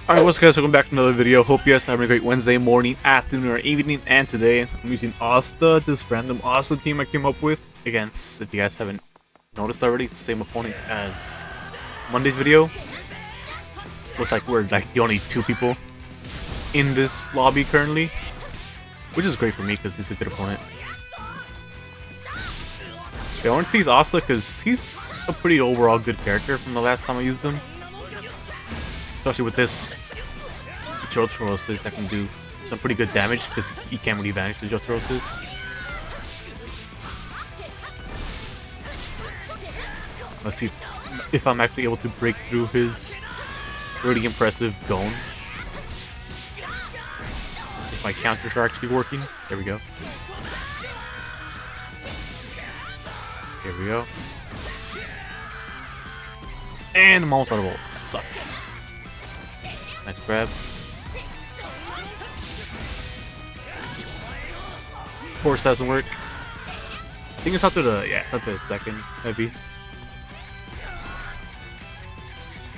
Alright, what's up guys, welcome back to another video. Hope you guys are having a great Wednesday morning, afternoon, or evening. And today, I'm using Asta, this random Asta team I came up with against, if you guys haven't noticed already, it's the same opponent as Monday's video. Looks like we're like the only two people in this lobby currently, which is great for me because he's a good opponent. I want to use Asta because he's a pretty overall good character from the last time I used him. Especially with this Jotarosis, I can do some pretty good damage because he can't really vanish the Jotarosis. Let's see if I'm actually able to break through his really impressive Gon. If my counters are actually working. There we go. Here we go. And I'm almost out of ult. That sucks. Nice grab. Of course, doesn't work. I think it's after the it's after the second, maybe.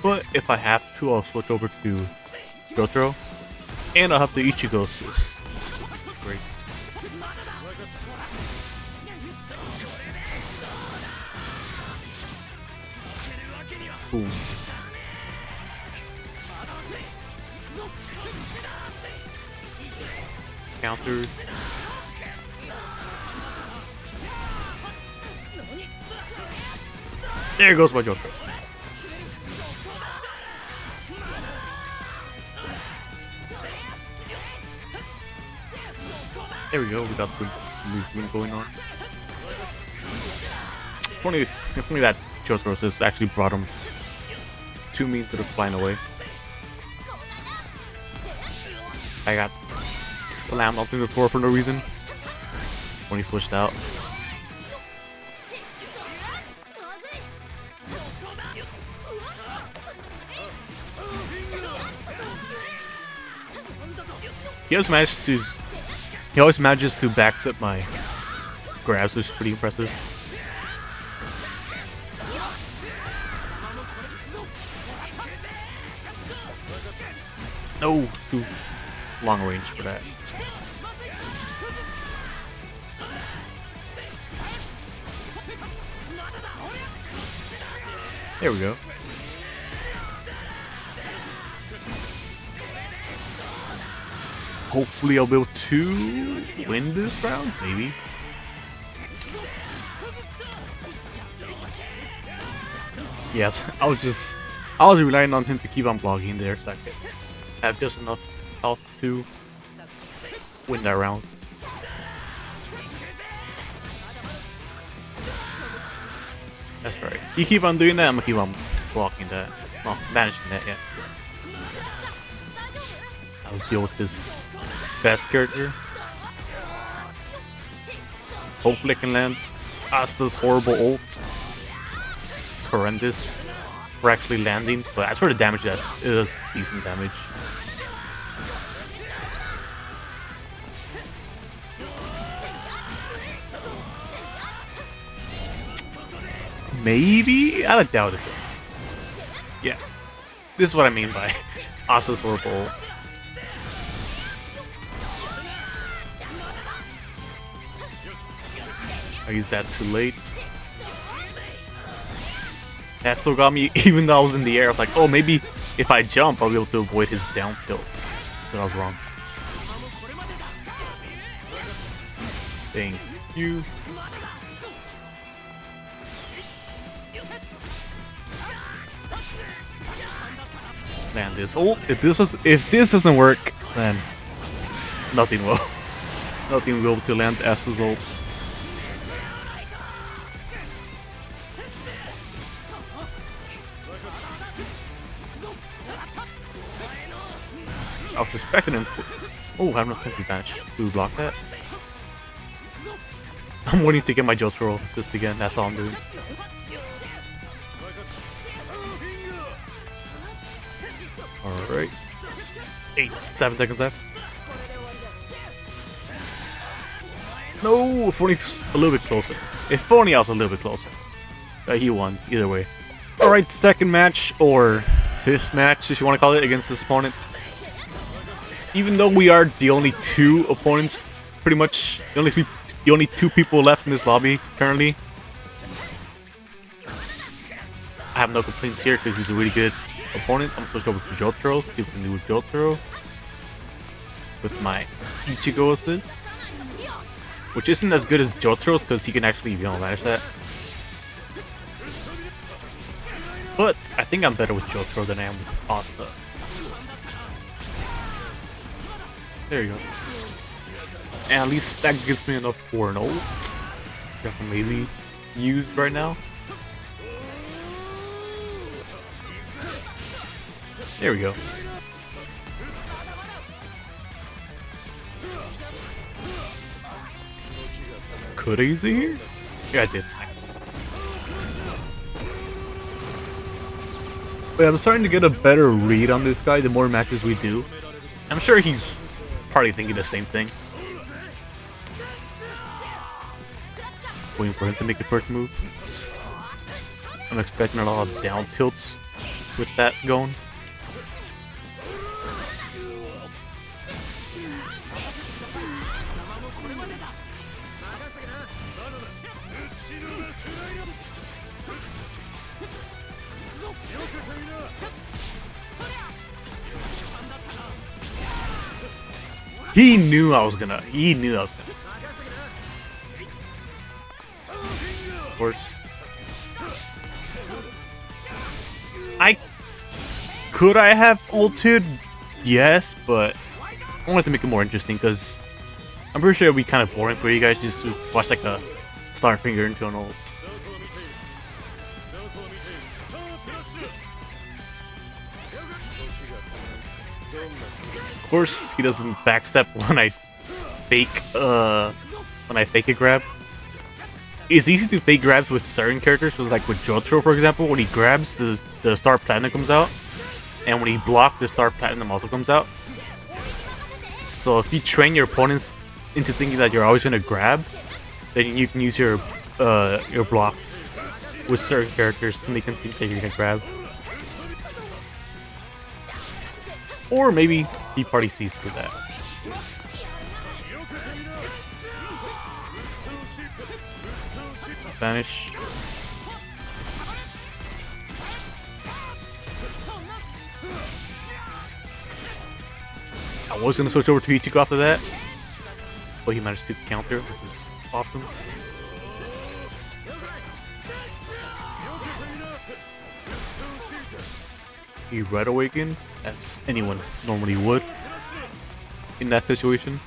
But if I have to, I'll switch over to Jotaro, and I'll have the Ichigo assist. Great. Boom. Counters. There goes my Joker. There we go, we got some movement going on. If only that Jotarosis actually brought him to me instead of flying away. I got slammed onto the floor for no reason when he switched out. He always manages to backstep my grabs, which is pretty impressive. No, too long range for that. There we go. Hopefully I'll be able to win this round, maybe. Yes, I was relying on him to keep on blocking there so I could have just enough health to win that round. That's right. You keep on doing that, I'm gonna keep on blocking that. Well, managing that, yeah. I'll deal with this best character. Hopefully I can land Asta's horrible ult. It's horrendous for actually landing, but as for the damage, it is decent damage. Maybe? I doubt it though. Yeah. This is what I mean by Asta's horrible ult. I used that too late. That still got me, even though I was in the air. I was like, oh, maybe if I jump, I'll be able to avoid his down tilt. But I was wrong. Thank you. Man, this ult. If this doesn't work, then nothing will. Nothing will to land Asta's ult. I was expecting him to. Oh, I have no temporary advantage to block that. I'm waiting to get my Jotaro assist again. That's all I'm doing. Alright. 7 seconds left. No, if only a little bit closer. If only I was a little bit closer. He won, either way. Alright, second match, or fifth match, if you want to call it, against this opponent. Even though we are the only two opponents, pretty much the only two people left in this lobby currently, I have no complaints here because he's a really good opponent. I'm switched over to Jotaro, see what we can do with Jotaro with my Ichigo assist, which isn't as good as Jotaro's because he can actually, manage that. But I think I'm better with Jotaro than I am with Asta. There you go. And at least that gives me enough for an ult that I can maybe use right now. There we go. Could I use it here? Yeah, I did. Nice. But I'm starting to get a better read on this guy the more matches we do. I'm sure he's probably thinking the same thing. Waiting for him to make his first move. I'm expecting a lot of down tilts with that going. He knew I was gonna. Of course. Could I have ulted? Yes, but I wanted to make it more interesting because I'm pretty sure it'd be kind of boring for you guys just to watch like a star finger into an ult. Of course, he doesn't backstep when I fake a grab. It's easy to fake grabs with certain characters, so like with Jotaro, for example, when he grabs, the Star Platinum comes out, and when he blocks, the Star Platinum also comes out. So if you train your opponents into thinking that you're always gonna grab, then you can use your block with certain characters to make them think that you're gonna grab. Or maybe he party sees through that. Vanish. I was gonna switch over to Ichigo after that, but he managed to counter, which is awesome. He Red Awakened, as anyone normally would in that situation.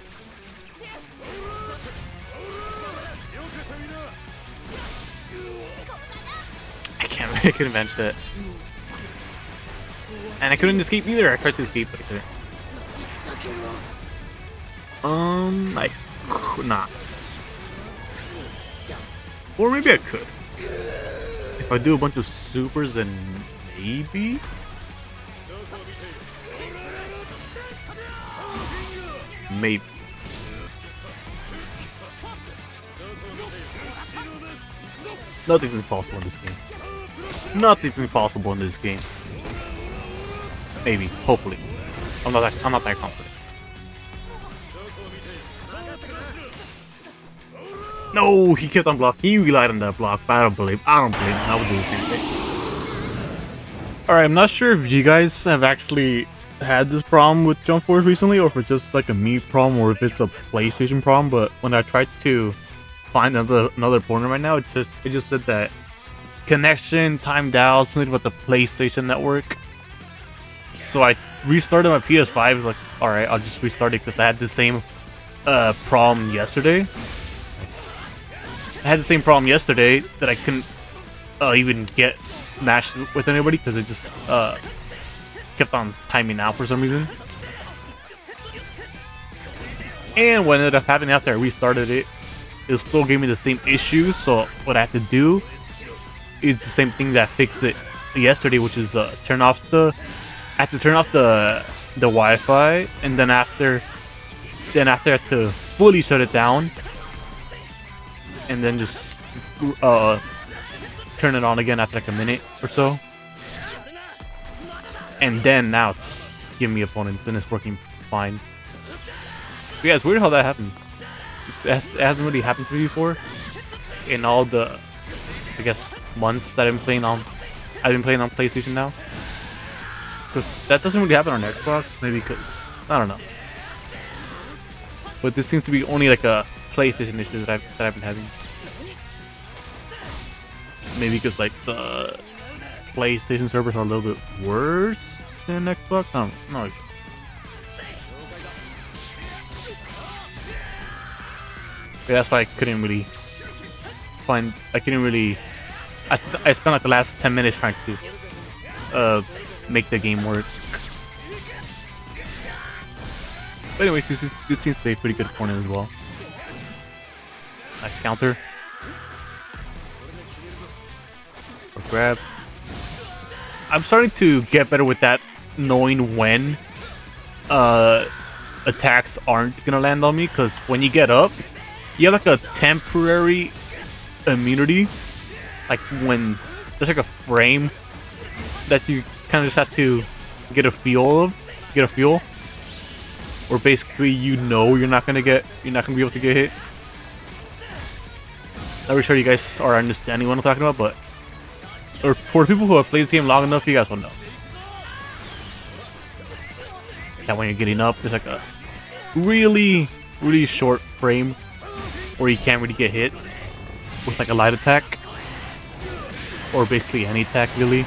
I couldn't manage that. And I couldn't escape either. I tried to escape, but I couldn't. I could not. Or maybe I could. If I do a bunch of supers, then maybe? Maybe. Nothing's impossible in this game. Nothing's impossible in this game. Maybe, hopefully. I'm not that confident. No, he kept on blocking. He relied on that block, but I don't believe him. I would do the same thing. Alright, I'm not sure if you guys have actually had this problem with Jump Force recently, or if it's just like a me problem, or if it's a PlayStation problem, but when I tried to find another opponent right now, it just said that connection timed out, something about the PlayStation network. So I restarted my PS5. It's like, alright, I'll just restart it because I had the same problem yesterday. I had the same problem yesterday that I couldn't even get matched with anybody because it just kept on timing out for some reason. And what ended up happening after I restarted it, it still gave me the same issues. So what I had to do is the same thing that fixed it yesterday, which is turn off the. I had to turn off the Wi-Fi, and then after I had to fully shut it down, and then just turn it on again after like a minute or so. and then now it's giving me opponents and it's working fine. But yeah, it's weird how that happens. It hasn't really happened to me before in all the, I guess, months that I've been playing on PlayStation now. Because that doesn't really happen on Xbox, maybe because, I don't know. But this seems to be only like a PlayStation issue that I've been having. Maybe because like the PlayStation servers are a little bit worse than Xbox. I'm not really sure. Yeah, that's why I couldn't really find. I spent like the last 10 minutes trying to make the game work. But anyways, this seems to be a pretty good opponent as well. Nice counter. Or grab. I'm starting to get better with that, knowing when attacks aren't gonna land on me, because when you get up, you have like a temporary immunity, like when there's like a frame that you kind of just have to get a feel, or basically you're not gonna be able to get hit. Not really sure you guys are understanding what I'm talking about, but or for people who have played this game long enough, you guys will know that when you're getting up, there's like a really short frame where you can't really get hit with like a light attack, or basically any attack really.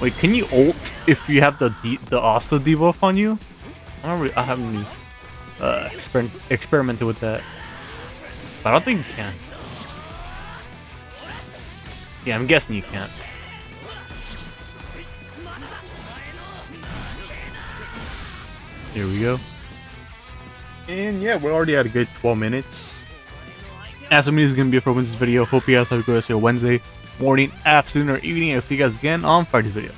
Wait, can you ult if you have the Asta debuff on you? I haven't really experimented with that, but I don't think you can. Yeah, I'm guessing you can't. Here we go. And yeah, we're already at a good 12 minutes. As for me, this is going to be it for Wednesday's video. Hope you guys have a good rest of your Wednesday morning, afternoon, or evening. I'll see you guys again on Friday's video.